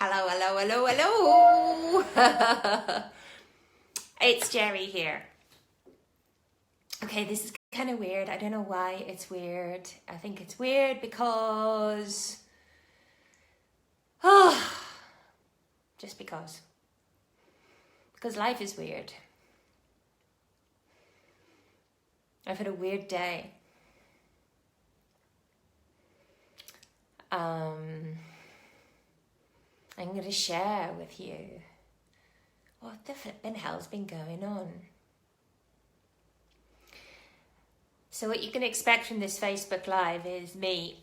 Hello, hello, hello, hello. It's Jerry here. Okay, this is kind of weird. I don't know why it's weird. I think it's weird because... just because. Because life is weird. I've had a weird day. I'm going to share with you what the flipping hell's been going on. So what you can expect from this Facebook Live is me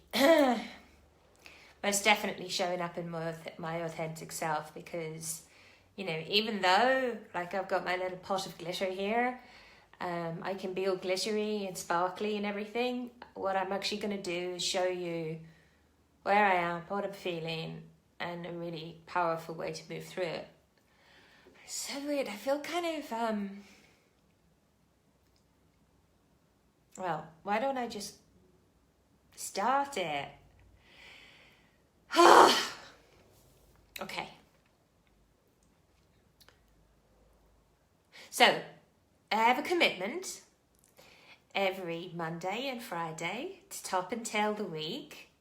most definitely showing up in my authentic self, because, you know, even though, like, I've got my little pot of glitter here, I can be all glittery and sparkly and everything. What I'm actually going to do is show you where I am, what I'm feeling, and a really powerful way to move through it. It's so weird. I feel kind of, well, why don't I just start it? Okay. So, I have a commitment every Monday and Friday to top and tail the week,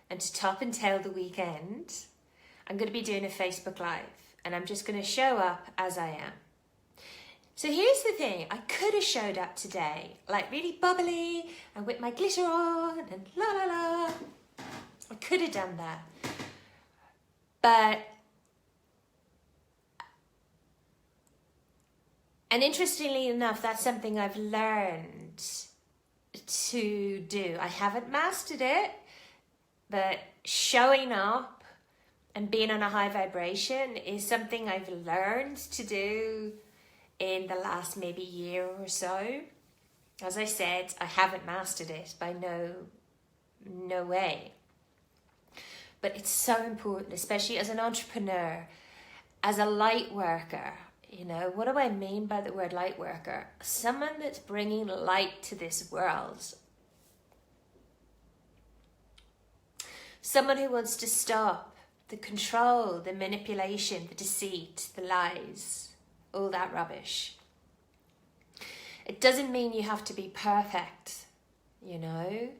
and to top and tail the weekend. I'm going to be doing a Facebook Live, and I'm just going to show up as I am. So here's the thing, I could have showed up today, like really bubbly, and with my glitter on, and la la la. I could have done that. But, and interestingly enough, that's something I've learned to do. I haven't mastered it, but showing up and being on a high vibration is something I've learned to do in the last maybe year or so. As I said, I haven't mastered it by no way. But it's so important, especially as an entrepreneur, as a light worker. You know, what do I mean by the word light worker? Someone that's bringing light to this world. Someone who wants to stop the control, the manipulation, the deceit, the lies, all that rubbish. It doesn't mean you have to be perfect, you know,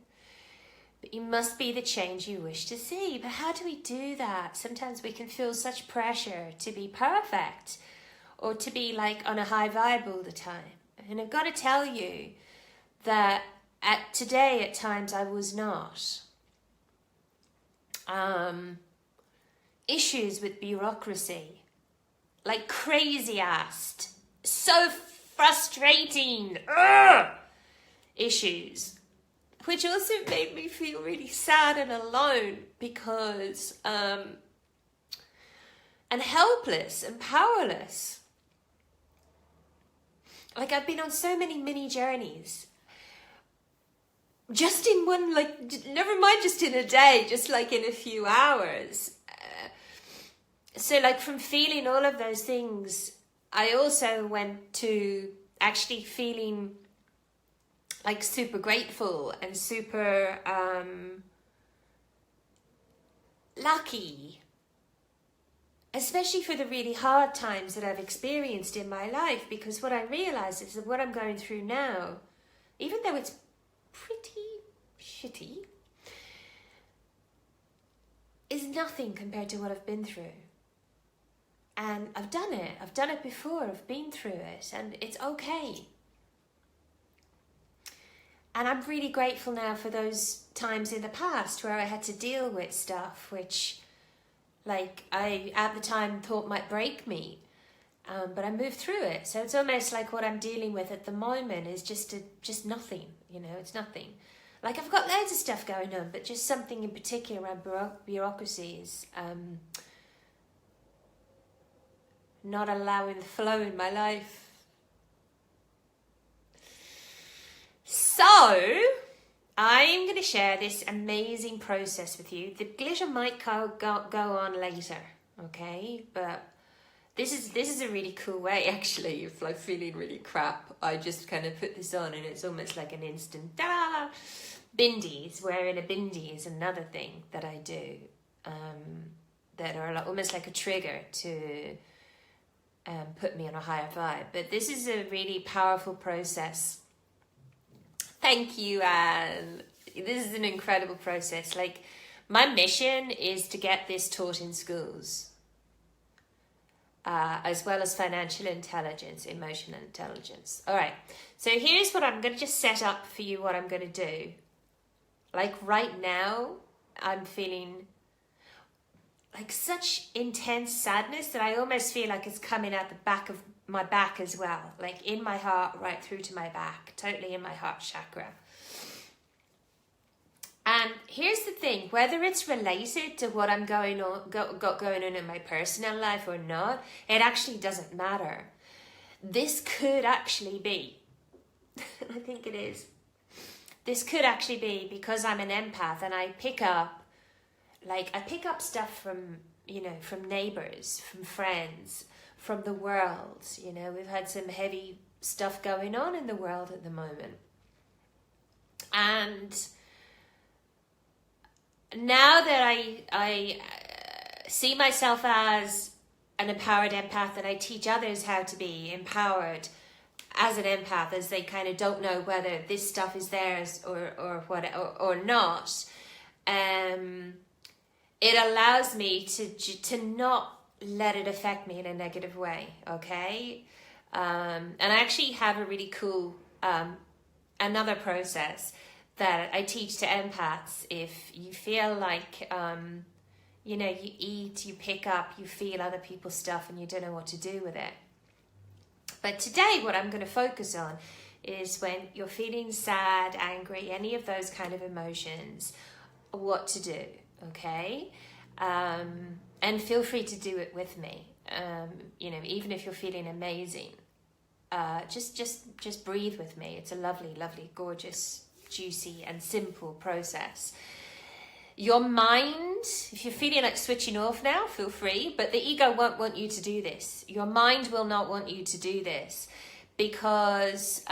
but you must be the change you wish to see. But how do we do that? Sometimes we can feel such pressure to be perfect or to be like on a high vibe all the time. And I've got to tell you that today at times I was not. Issues with bureaucracy, like crazy ass, so frustrating issues, which also made me feel really sad and alone, because and helpless and powerless. Like, I've been on so many mini journeys, just in one, like, never mind just in a day, just like in a few hours. So like from feeling all of those things, I also went to actually feeling like super grateful and super lucky, especially for the really hard times that I've experienced in my life. Because what I realized is that what I'm going through now, even though it's pretty shitty, is nothing compared to what I've been through. And I've done it before, I've been through it, and it's okay. And I'm really grateful now for those times in the past where I had to deal with stuff which, like, I at the time thought might break me, but I moved through it. So it's almost like what I'm dealing with at the moment is just nothing, you know, it's nothing. Like, I've got loads of stuff going on, but just something in particular around bureaucracies, not allowing the flow in my life. So, I'm going to share this amazing process with you. The glitter might go on later, okay? But this is a really cool way, actually. If I'm feeling really crap, I just kind of put this on, and it's almost like an instant, ta-da! Bindies, wearing a bindie is another thing that I do. that are almost like a trigger to put me on a higher vibe. But this is a really powerful process. Thank you, Anne. This is an incredible process. Like, my mission is to get this taught in schools, as well as financial intelligence, emotional intelligence. All right, so here's what I'm going to just set up for you, what I'm going to do. Like right now, I'm feeling like such intense sadness that I almost feel like it's coming out the back of my back as well, like in my heart, right through to my back, totally in my heart chakra. And here's the thing, whether it's related to what I'm got going on in my personal life or not, it actually doesn't matter. This could actually be, I think it is, this could actually be because I'm an empath and I pick up stuff from, from neighbors, from friends, from the world. We've had some heavy stuff going on in the world at the moment. And now that I see myself as an empowered empath, and I teach others how to be empowered as an empath, as they kind of don't know whether this stuff is theirs or not, it allows me to not let it affect me in a negative way, okay? And I actually have a really cool another process that I teach to empaths. If you feel like you eat, you pick up, you feel other people's stuff and you don't know what to do with it. But today what I'm going to focus on is when you're feeling sad, angry, any of those kind of emotions, what to do, okay? And feel free to do it with me. Even if you're feeling amazing, just breathe with me. It's a lovely, lovely, gorgeous, juicy and simple process. Your mind, if you're feeling like switching off now, feel free, but the ego won't want you to do this. Your mind will not want you to do this because,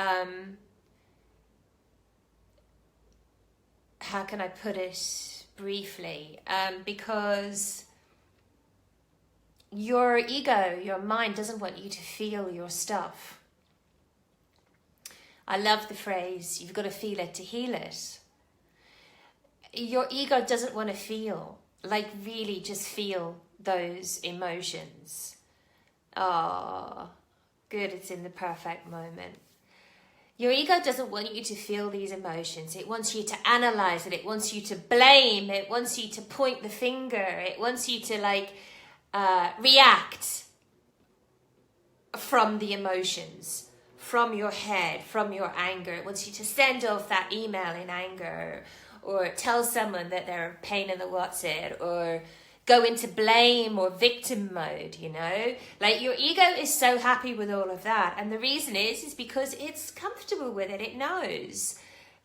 how can I put it briefly? Because your ego, your mind doesn't want you to feel your stuff. I love the phrase, you've got to feel it to heal it. Your ego doesn't want to feel, like really just feel those emotions. Oh, good, it's in the perfect moment. Your ego doesn't want you to feel these emotions. It wants you to analyze it. It wants you to blame. It wants you to point the finger. It wants you to react from the emotions, from your head, from your anger. It wants you to send off that email in anger, or tell someone that they're a pain in the what's it, or go into blame or victim mode, Like, your ego is so happy with all of that. And the reason is because it's comfortable with it. It knows.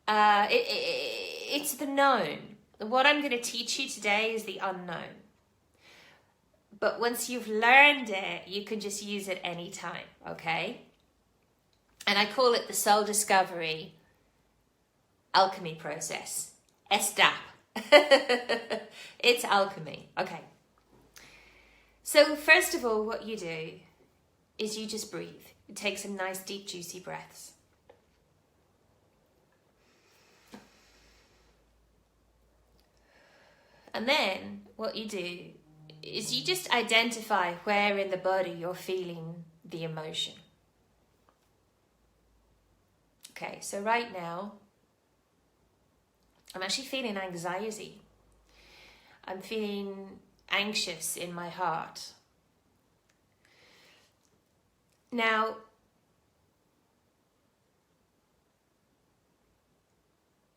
It's the known. What I'm going to teach you today is the unknown. But once you've learned it, you can just use it anytime, okay? And I call it the soul discovery alchemy process. SDAP. It's alchemy. Okay. So first of all, what you do is you just breathe. You take some nice, deep, juicy breaths. And then what you do is you just identify where in the body you're feeling the emotion. Okay, so right now, I'm actually feeling anxiety. I'm feeling anxious in my heart. Now,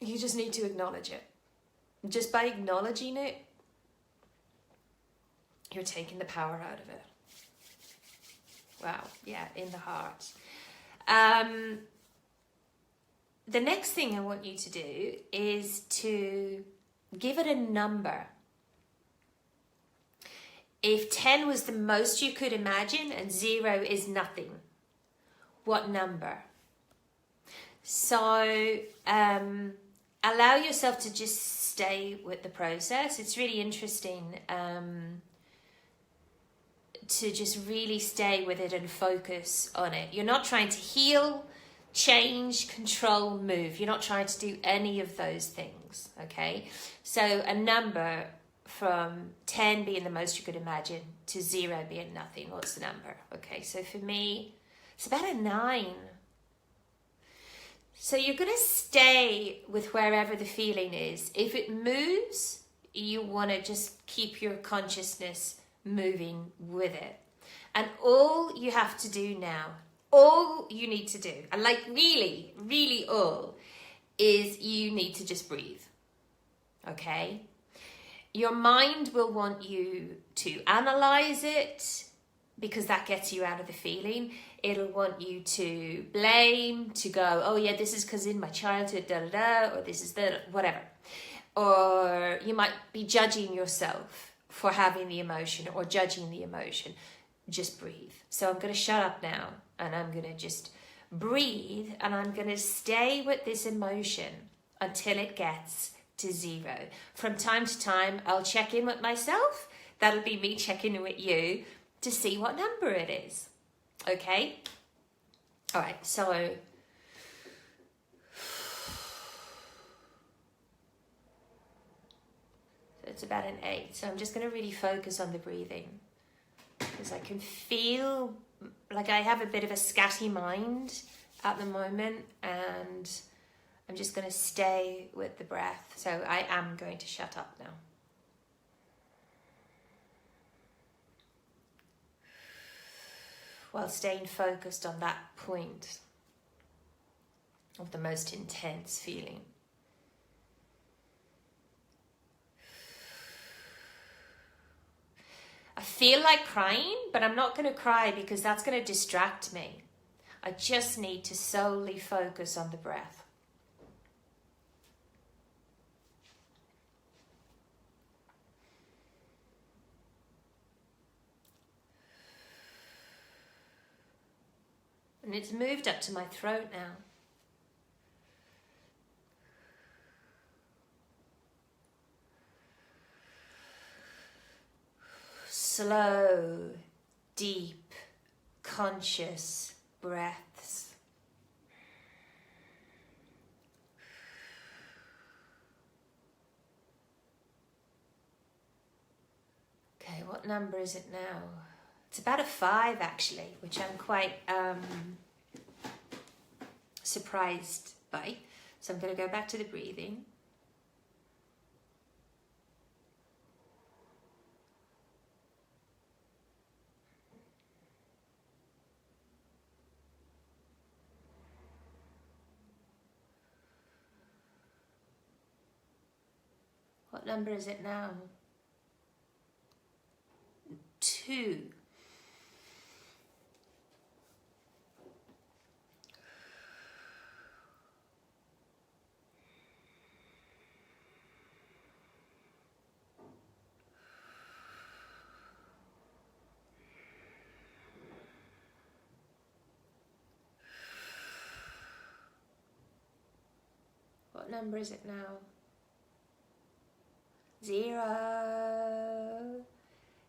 you just need to acknowledge it. Just by acknowledging it, you're taking the power out of it. Wow, yeah, in the heart. The next thing I want you to do is to give it a number. If 10 was the most you could imagine and 0 is nothing, what number? So allow yourself to just stay with the process. It's really interesting. to just really stay with it and focus on it. You're not trying to heal, change, control, move. You're not trying to do any of those things, okay? So a number from 10 being the most you could imagine to 0 being nothing. What's the number? Okay, so for me, it's about a 9. So you're going to stay with wherever the feeling is. If it moves, you want to just keep your consciousness moving with it. And all you have to do now, all you need to do, and like really, really all, is you need to just breathe. Okay? Your mind will want you to analyze it because that gets you out of the feeling. It'll want you to blame, to go, oh yeah, this is because in my childhood, da da da, or this is the whatever. Or you might be judging yourself for having the emotion or judging the emotion. Just breathe. So I'm going to shut up now and I'm going to just breathe and I'm going to stay with this emotion until it gets to 0. From time to time, I'll check in with myself. That'll be me checking in with you to see what number it is. Okay? All right, so it's about an 8. So I'm just going to really focus on the breathing because I can feel like I have a bit of a scatty mind at the moment and I'm just going to stay with the breath. So I am going to shut up now. While staying focused on that point of the most intense feeling. I feel like crying, but I'm not going to cry because that's going to distract me. I just need to solely focus on the breath. And it's moved up to my throat now. Slow, deep, conscious breaths. Okay, what number is it now? It's about a 5 actually, which I'm quite surprised by. So I'm going to go back to the breathing. What number is it now? 2. What number is it now? 0.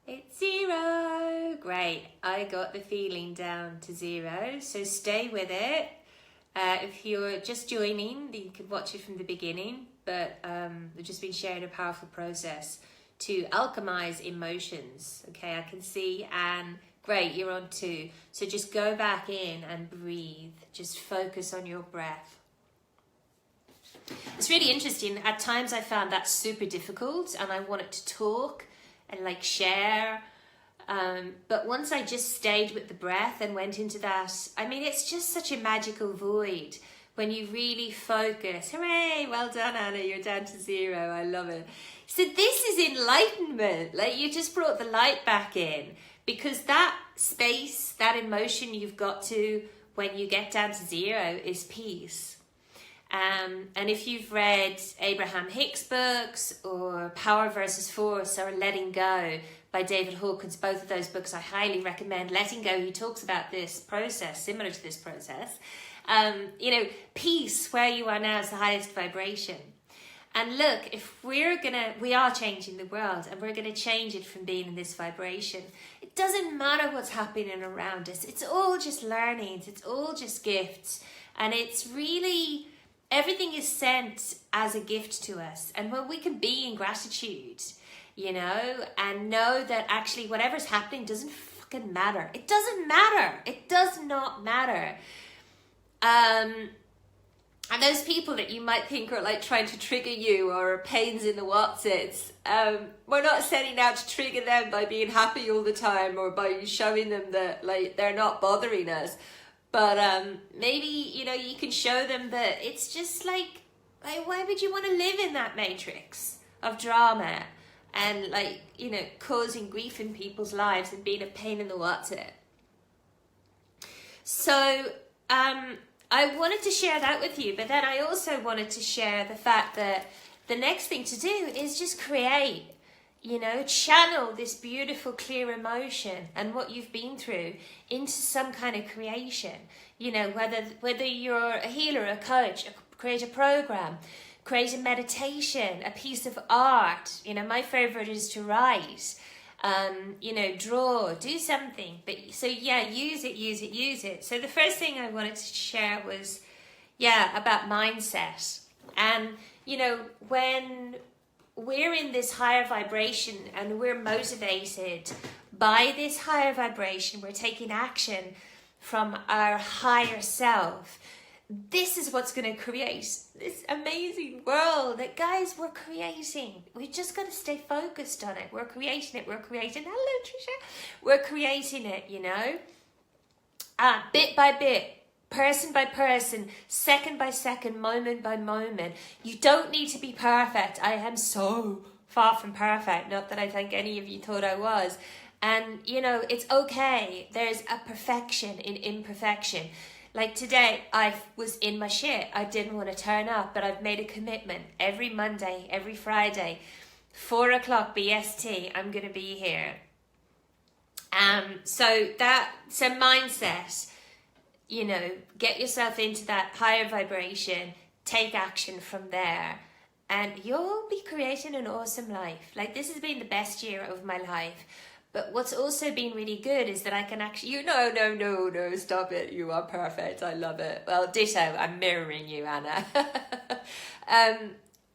It's 0. Great. I got the feeling down to 0. So stay with it. If you're just joining, you could watch it from the beginning. But we've just been sharing a powerful process to alchemize emotions. Okay, I can see Anne. Great, you're on 2. So just go back in and breathe. Just focus on your breath. It's really interesting. At times I found that super difficult and I wanted to talk and like share. But once I just stayed with the breath and went into that, I mean, it's just such a magical void when you really focus. Hooray, well done, Anna, you're down to 0. I love it. So this is enlightenment. Like you just brought the light back in because that space, that emotion you've got to when you get down to 0 is peace. And if you've read Abraham Hicks' books or Power versus Force or Letting Go by David Hawkins, both of those books I highly recommend. Letting Go, he talks about this process, similar to this process. Peace, where you are now, is the highest vibration. And look, if we are changing the world, and we're gonna change it from being in this vibration. It doesn't matter what's happening around us. It's all just learnings. It's all just gifts. And it's really, everything is sent as a gift to us. And when we can be in gratitude, you know, and know that actually whatever's happening doesn't fucking matter. It doesn't matter. It does not matter. And those people that you might think are like trying to trigger you or are pains in the whatsits, we're not setting out to trigger them by being happy all the time or by showing them that like they're not bothering us. But maybe, you know, you can show them that it's just like why would you want to live in that matrix of drama and like, you know, causing grief in people's lives and being a pain in the whatsit? So, I wanted to share that with you, but then I also wanted to share the fact that the next thing to do is just create, you know, channel this beautiful, clear emotion and what you've been through into some kind of creation. You know, whether you're a healer, a coach, create a program, create a meditation, a piece of art. You know, my favorite is to write. You know, draw, do something. But so yeah, use it. So the first thing I wanted to share was, about mindset. And, you know, when we're in this higher vibration and we're motivated by this higher vibration, we're taking action from our higher self. This is what's going to create this amazing world that, guys, we're creating. We just got to stay focused on it. We're creating it. Hello, Trisha. We're creating it, you know, bit by bit, person by person, second by second, moment by moment. You don't need to be perfect. I am so far from perfect. Not that I think any of you thought I was. And, you know, it's okay. There's a perfection in imperfection. Like today, I was in my shit. I didn't want to turn up, but I've made a commitment. Every Monday, every Friday, 4 o'clock BST, I'm going to be here. So mindset, you know, get yourself into that higher vibration, take action from there, and you'll be creating an awesome life. Like, this has been the best year of my life. But what's also been really good is that I can actually, no, stop it. You are perfect. I love it. Well, ditto. I'm mirroring you, Anna.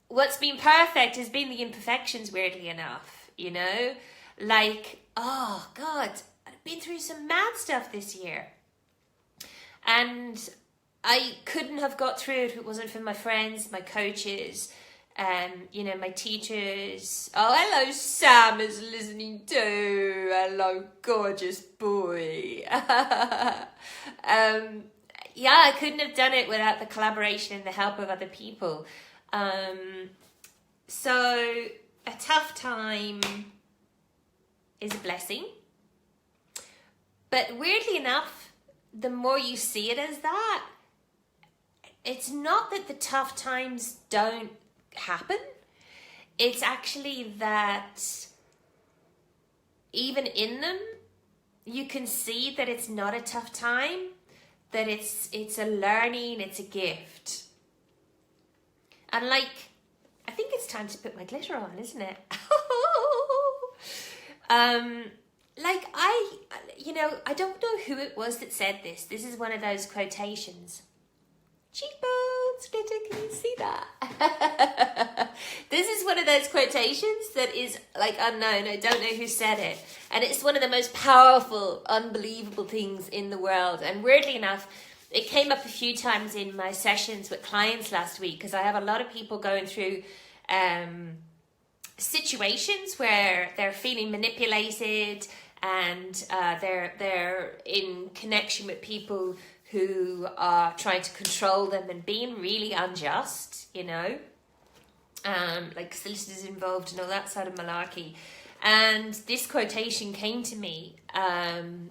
What's been perfect has been the imperfections, weirdly enough, you know? Like, oh, God, I've been through some mad stuff this year. And I couldn't have got through it if it wasn't for my friends, my coaches, you know, my teachers. Oh, hello, Sam is listening too. Hello, gorgeous boy. I couldn't have done it without the collaboration and the help of other people. So a tough time is a blessing. But weirdly enough, the more you see it as that, it's not that the tough times don't happen. It's actually that even in them, you can see that it's not a tough time, that it's a learning, it's a gift. And like, I think it's time to put my glitter on, isn't it? Like I don't know who it was that said this. This is one of those quotations. Cheekbones, glitter, can you see that? This is one of those quotations that is like unknown. I don't know who said it. And it's one of the most powerful, unbelievable things in the world. And weirdly enough, it came up a few times in my sessions with clients last week, because I have a lot of people going through situations where they're feeling manipulated and they're in connection with people who are trying to control them and being really unjust, you know, like solicitors involved and all that sort of malarkey. And this quotation came to me, and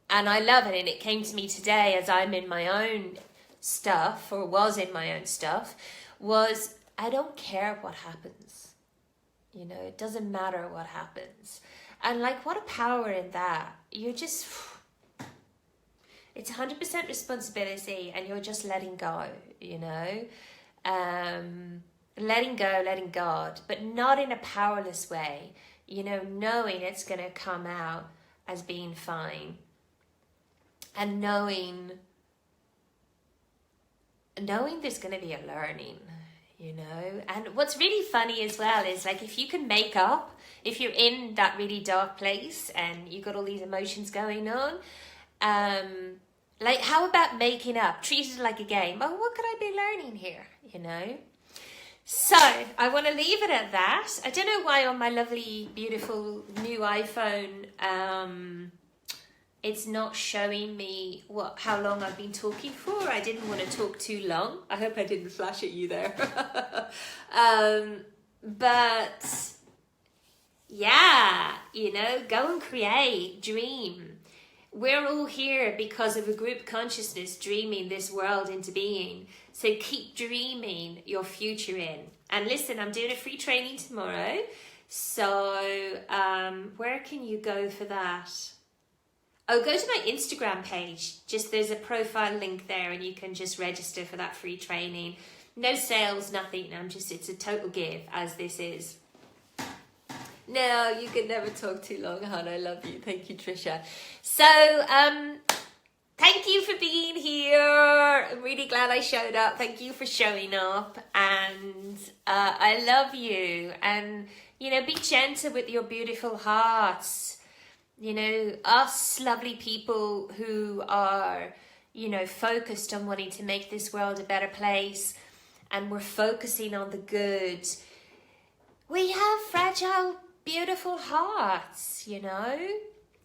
I love it. And it came to me today as I'm in my own stuff, or was in my own stuff, was, I don't care what happens. You know, it doesn't matter what happens. And like, what a power in that. You're just... It's 100% responsibility, and you're just letting go, you know. letting go, letting God, but not in a powerless way, you know, knowing it's going to come out as being fine, and knowing there's going to be a learning, you know. And what's really funny as well is, like, if you can make up, if you're in that really dark place and you've got all these emotions going on, like, how about making up, treat it like a game? Oh, what could I be learning here, you know? So I want to leave it at that. I don't know why on my lovely, beautiful new iPhone, it's not showing me how long I've been talking for. I didn't want to talk too long. I hope I didn't flash at you there. But yeah, you know, go and create, dream. We're all here because of a group consciousness dreaming this world into being. So keep dreaming your future in. And listen, I'm doing a free training tomorrow. So where can you go for that? Oh, go to my Instagram page. Just there's a profile link there and you can just register for that free training. No sales, nothing. It's a total give, as this is. No, you can never talk too long, hon. I love you. Thank you, Trisha. So, thank you for being here. I'm really glad I showed up. Thank you for showing up. And I love you. And, you know, be gentle with your beautiful hearts. You know, us lovely people who are, you know, focused on wanting to make this world a better place. And we're focusing on the good. We have fragile, beautiful hearts, you know.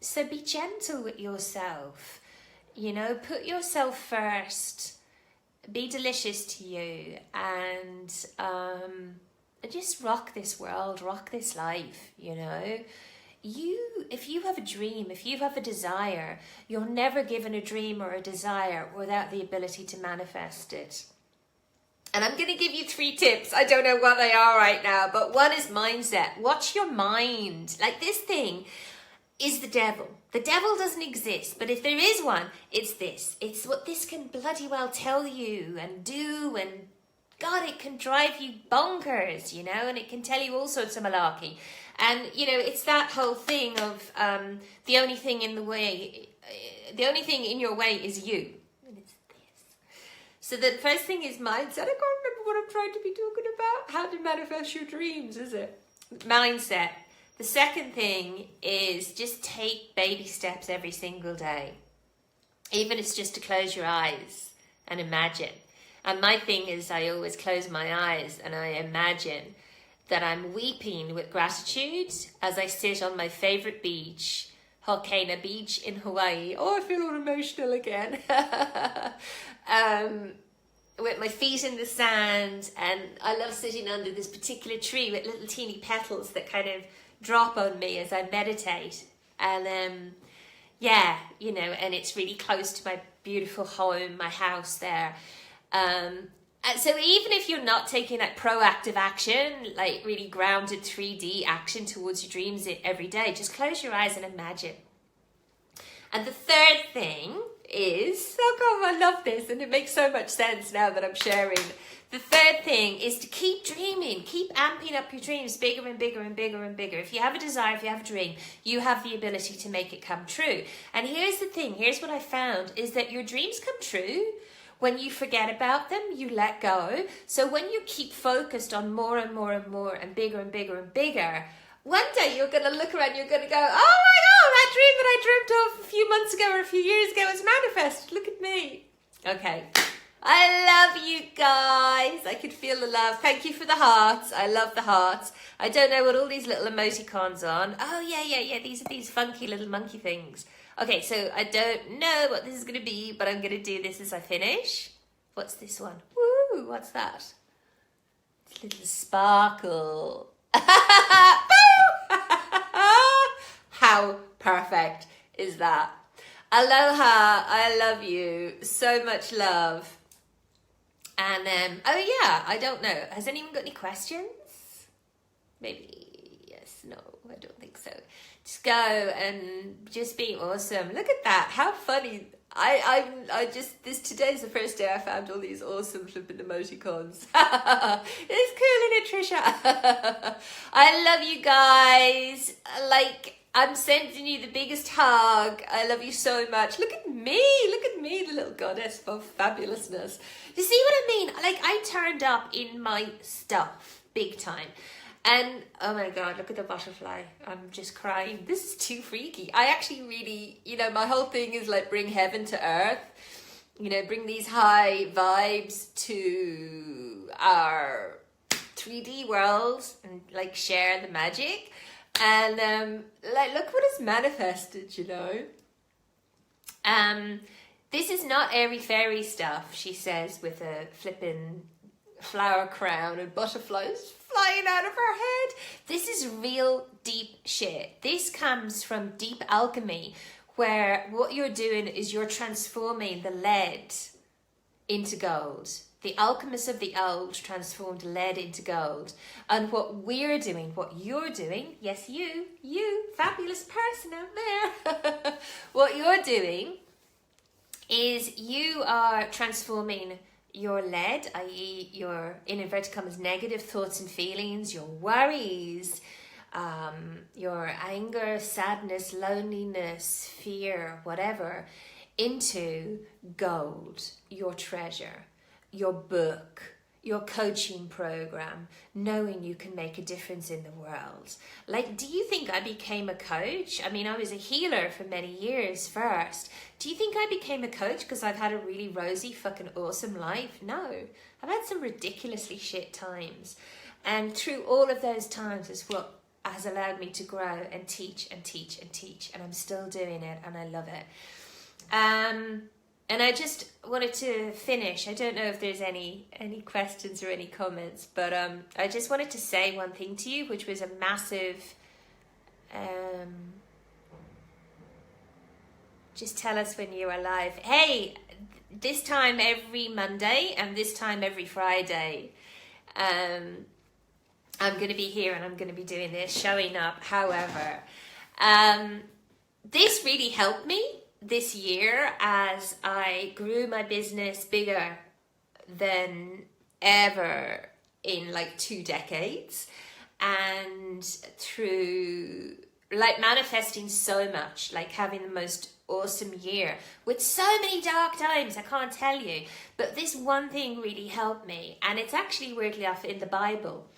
So be gentle with yourself. You know, put yourself first. Be delicious to you. And just rock this world, rock this life, you know. If you have a dream, if you have a desire, you're never given a dream or a desire without the ability to manifest it. And I'm going to give you 3 tips. I don't know what they are right now, but one is mindset. Watch your mind. Like, this thing is the devil. The devil doesn't exist, but if there is one, it's this. It's what this can bloody well tell you and do, and God, it can drive you bonkers, you know, and it can tell you all sorts of malarkey. And, you know, it's that whole thing of the only thing in your way is you. And it's this. So the first thing is mindset. I can't remember what I'm trying to be talking about. How to manifest your dreams, is it? Mindset. The second thing is just take baby steps every single day. Even if it's just to close your eyes and imagine. And my thing is, I always close my eyes and I imagine that I'm weeping with gratitude as I sit on my favorite beach, Volcano Beach in Hawaii. Oh, I feel all emotional again. With my feet in the sand, and I love sitting under this particular tree with little teeny petals that kind of drop on me as I meditate. And yeah, you know, and it's really close to my beautiful home, my house there. And so even if you're not taking like proactive action, like really grounded 3D action towards your dreams every day, just close your eyes and imagine. And the third thing is, oh God, I love this, and it makes so much sense now that I'm sharing. The third thing is to keep dreaming, keep amping up your dreams bigger and bigger and bigger and bigger. If you have a desire, if you have a dream, you have the ability to make it come true. And here's the thing, here's what I found, is that your dreams come true when you forget about them, you let go. So when you keep focused on more and more and more and bigger and bigger and bigger, one day you're going to look around, you're going to go, oh my God, that dream that I dreamt of a few months ago or a few years ago is manifested. Look at me. Okay. I love you guys. I could feel the love. Thank you for the hearts. I love the hearts. I don't know what all these little emoticons on. Oh, yeah. These are these funky little monkey things. Okay, so I don't know what this is going to be, but I'm going to do this as I finish. What's this one? Woo, what's that? It's a little sparkle. How perfect is that? Aloha, I love you. So much love. And oh yeah, I don't know. Has anyone got any questions? Maybe yes, no, I don't think so. Just go and just be awesome. Look at that. How funny. Today's the first day I found all these awesome flipping emoticons. It's cool, isn't it, Trisha? I love you guys. Like, I'm sending you the biggest hug. I love you so much. Look at me, the little goddess of fabulousness. You see what I mean? Like, I turned up in my stuff, big time. And, oh my God, look at the butterfly. I'm just crying. This is too freaky. I actually really, my whole thing is like bring heaven to earth. Bring these high vibes to our 3D world and like share the magic. And look what is manifested, This is not airy fairy stuff, she says, with a flippin' flower crown and butterflies flying out of her head. This is real deep shit. This comes from deep alchemy, where what you're doing is you're transforming the lead into gold. The alchemists of the old transformed lead into gold. And what we're doing, what you're doing, yes, you fabulous person out there, what you're doing is you are transforming your lead, i.e. your, in inverted commas, negative thoughts and feelings, your worries, your anger, sadness, loneliness, fear, whatever, into gold, your treasure, your book, your coaching program, knowing you can make a difference in the world. Like, do you think I became a coach? I mean, I was a healer for many years first. Do you think I became a coach because I've had a really rosy, fucking awesome life? No. I've had some ridiculously shit times. And through all of those times is what has allowed me to grow and teach and teach and teach. And I'm still doing it and I love it. And I just wanted to finish. I don't know if there's any questions or any comments, but I just wanted to say one thing to you, which was a massive, just tell us when you're alive. Hey, this time every Monday and this time every Friday, I'm going to be here and I'm going to be doing this, showing up. However, this really helped me this year as I grew my business bigger than ever in like 2 decades, and through like manifesting so much, like having the most awesome year with so many dark times, I can't tell you, but this one thing really helped me, and it's actually weirdly enough in the Bible,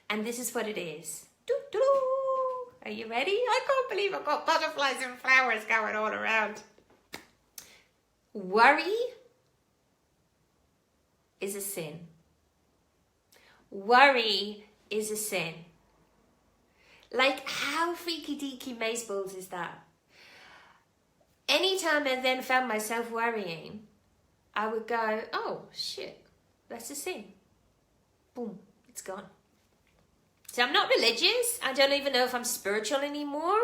and this is what it is. Doo-doo. Are you ready? I can't believe I've got butterflies and flowers going all around. Worry is a sin. Worry is a sin. Like, how freaky deaky mazeballs is that? Anytime I then found myself worrying, I would go, oh shit, that's a sin. Boom, it's gone. So I'm not religious. I don't even know if I'm spiritual anymore.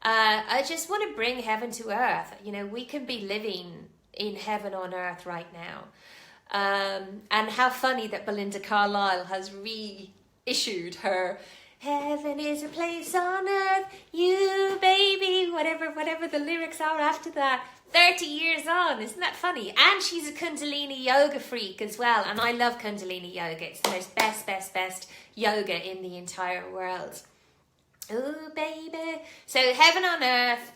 I just want to bring heaven to earth. We can be living in heaven on earth right now. And how funny that Belinda Carlisle has reissued her "Heaven is a place on earth, you baby," whatever the lyrics are after that. 30 years on, isn't that funny? And she's a Kundalini yoga freak as well, and I love Kundalini yoga. It's the most best yoga in the entire world. Ooh, baby. So heaven on earth,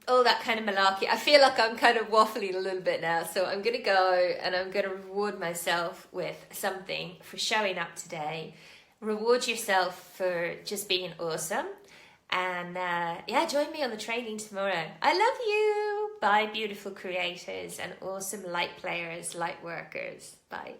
all that kind of malarkey. I feel like I'm kind of waffling a little bit now, so I'm going to go and I'm going to reward myself with something for showing up today. Reward yourself for just being awesome. And join me on the training tomorrow. I love you. Bye, beautiful creators and awesome light players, light workers. Bye.